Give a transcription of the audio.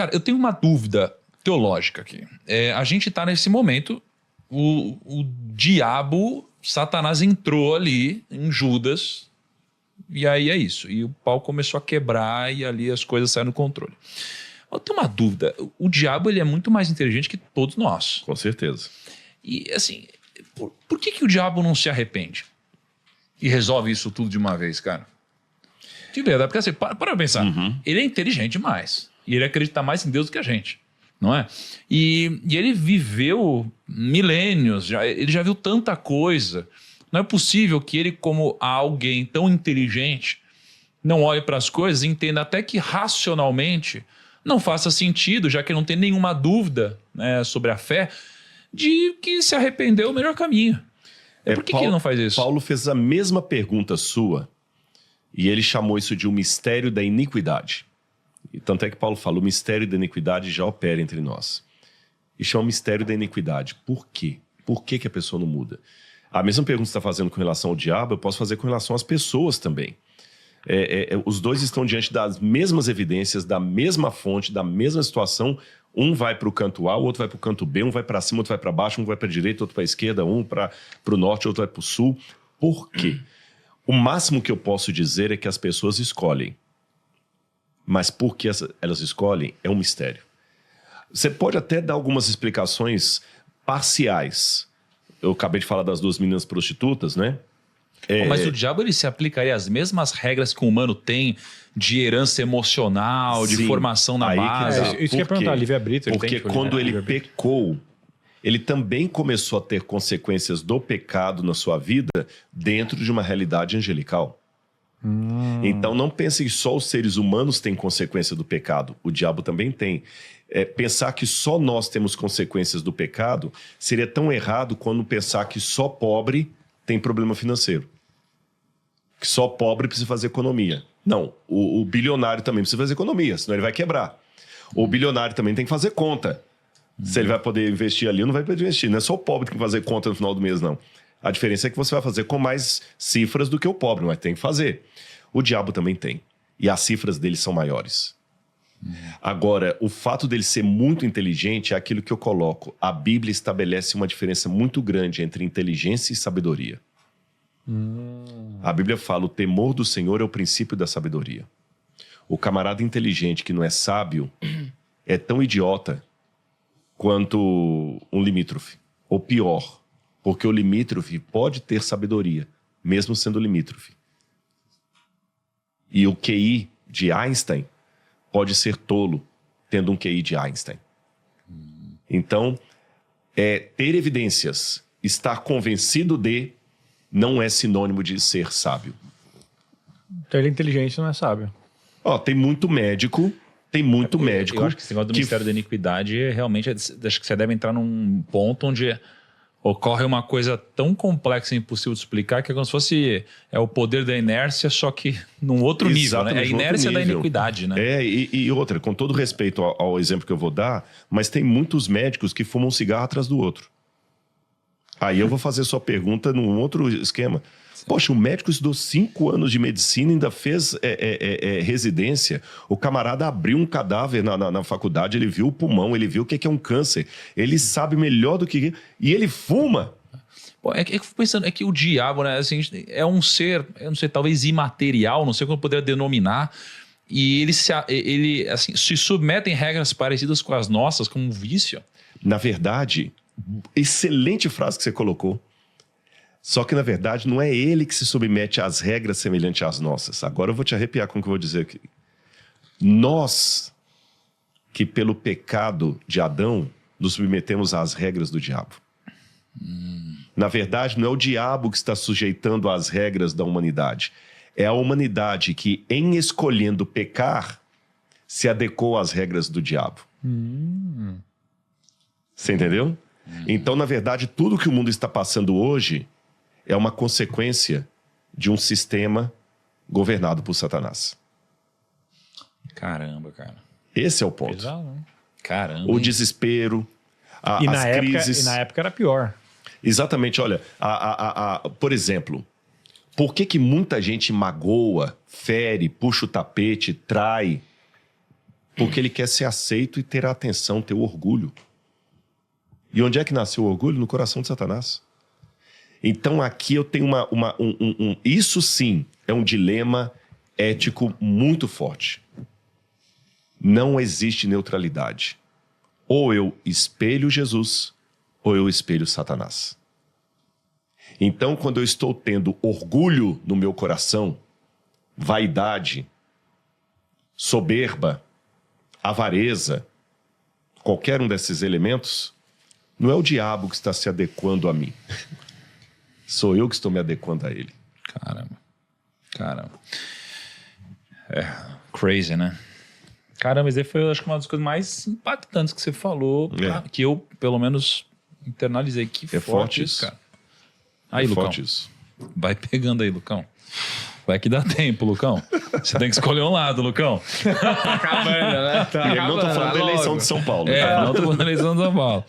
Cara, eu tenho uma dúvida teológica aqui. A gente está nesse momento, o diabo, Satanás entrou ali em Judas, e aí é isso. E o pau começou a quebrar e ali as coisas saíram do controle. Eu tenho uma dúvida. O diabo ele é muito mais inteligente que todos nós. Com certeza. E assim, por que o diabo não se arrepende? E resolve isso tudo de uma vez, cara? De verdade, porque assim, para pensar, ele é inteligente demais. E ele acredita mais em Deus do que a gente, não é? E ele viveu milênios, ele já viu tanta coisa. Não é possível que ele, como alguém tão inteligente, não olhe para as coisas e entenda até que racionalmente não faça sentido, já que não tem nenhuma dúvida, né, sobre a fé, de que se arrepender é o melhor caminho. Por que ele não faz isso? Paulo fez a mesma pergunta sua e ele chamou isso de um mistério da iniquidade. E tanto é que Paulo fala, o mistério da iniquidade já opera entre nós. E chama mistério da iniquidade. Por quê? Por que a pessoa não muda? A mesma pergunta que você está fazendo com relação ao diabo, eu posso fazer com relação às pessoas também. Os dois estão diante das mesmas evidências, da mesma fonte, da mesma situação. Um vai para o canto A, o outro vai para o canto B, um vai para cima, outro vai para baixo, um vai para a direita, outro para a esquerda, um para o norte, outro vai para o sul. Por quê? O máximo que eu posso dizer é que as pessoas escolhem. Mas por que elas escolhem é um mistério. Você pode até dar algumas explicações parciais. Eu acabei de falar das duas meninas prostitutas, né? Mas o diabo ele se aplicaria às mesmas regras que o humano tem de herança emocional, de formação na base. Isso que eu ia perguntar, livre-arbítrio. Porque quando ele pecou, ele também começou a ter consequências do pecado na sua vida dentro de uma realidade angelical. Então não pense que só os seres humanos têm consequência do pecado. O diabo também tem. Pensar que só nós temos consequências do pecado seria tão errado quando pensar que só pobre tem problema financeiro. Que só pobre precisa fazer economia. Não, o bilionário também precisa fazer economia, senão ele vai quebrar. O bilionário também tem que fazer conta. Se ele vai poder investir ali ou não vai poder investir. Não é só o pobre que tem que fazer conta no final do mês, não. A diferença é que você vai fazer com mais cifras do que o pobre, mas tem que fazer. O diabo também tem. E as cifras dele são maiores. Agora, o fato dele ser muito inteligente é aquilo que eu coloco. A Bíblia estabelece uma diferença muito grande entre inteligência e sabedoria. A Bíblia fala, o temor do Senhor é o princípio da sabedoria. O camarada inteligente que não é sábio é tão idiota quanto um limítrofe. Ou pior, porque o limítrofe pode ter sabedoria, mesmo sendo limítrofe. E o QI de Einstein pode ser tolo, tendo um QI de Einstein. Então, ter evidências, estar convencido de, não é sinônimo de ser sábio. Então ele é inteligente, não é sábio. Tem muito médico, Eu acho que esse negócio do mistério da iniquidade, realmente, acho que você deve entrar num ponto onde ocorre uma coisa tão complexa e impossível de explicar que é como se fosse o poder da inércia, só que num outro nível, né? É a inércia da iniquidade, né? E outra, com todo respeito ao exemplo que eu vou dar, mas tem muitos médicos que fumam um cigarro atrás do outro. Aí eu vou fazer sua pergunta num outro esquema. Poxa, o médico estudou 5 anos de medicina, ainda fez residência. O camarada abriu um cadáver na faculdade, ele viu o pulmão, ele viu o que é um câncer. Ele sabe melhor do que... E ele fuma. É que eu fico pensando, que o diabo, né, assim, é um ser, eu não sei, talvez imaterial, não sei como eu poderia denominar, e ele assim, se submete em regras parecidas com as nossas, como um vício. Na verdade, excelente frase que você colocou. Só que, na verdade, não é ele que se submete às regras semelhantes às nossas. Agora eu vou te arrepiar com o que eu vou dizer aqui. Nós, que pelo pecado de Adão, nos submetemos às regras do diabo. Na verdade, não é o diabo que está sujeitando às regras da humanidade. É a humanidade que, em escolhendo pecar, se adequou às regras do diabo. Você entendeu? Então, na verdade, tudo que o mundo está passando hoje é uma consequência de um sistema governado por Satanás. Caramba, cara. Esse é o ponto. Pesado, né? Caramba. O desespero, as crises. E na época era pior. Exatamente, olha, por exemplo, por que muita gente magoa, fere, puxa o tapete, trai? Porque ele quer ser aceito e ter a atenção, ter o orgulho. E onde é que nasceu o orgulho? No coração de Satanás. Então aqui eu tenho isso sim é um dilema ético muito forte. Não existe neutralidade. Ou eu espelho Jesus, ou eu espelho Satanás. Então, quando eu estou tendo orgulho no meu coração, vaidade, soberba, avareza, qualquer um desses elementos, não é o diabo que está se adequando a mim. Sou eu que estou me adequando a ele. Caramba. É crazy, né? Caramba, mas aí foi, acho que uma das coisas mais impactantes que você falou, que eu, pelo menos, internalizei. Que forte isso, cara. Aí, Lucão, forte isso. vai pegando aí, Lucão. Vai que dá tempo, Lucão. Você tem que escolher um lado, Lucão. Acabando, né? E ele não está falando da eleição de São Paulo. Não tô falando da eleição de São Paulo.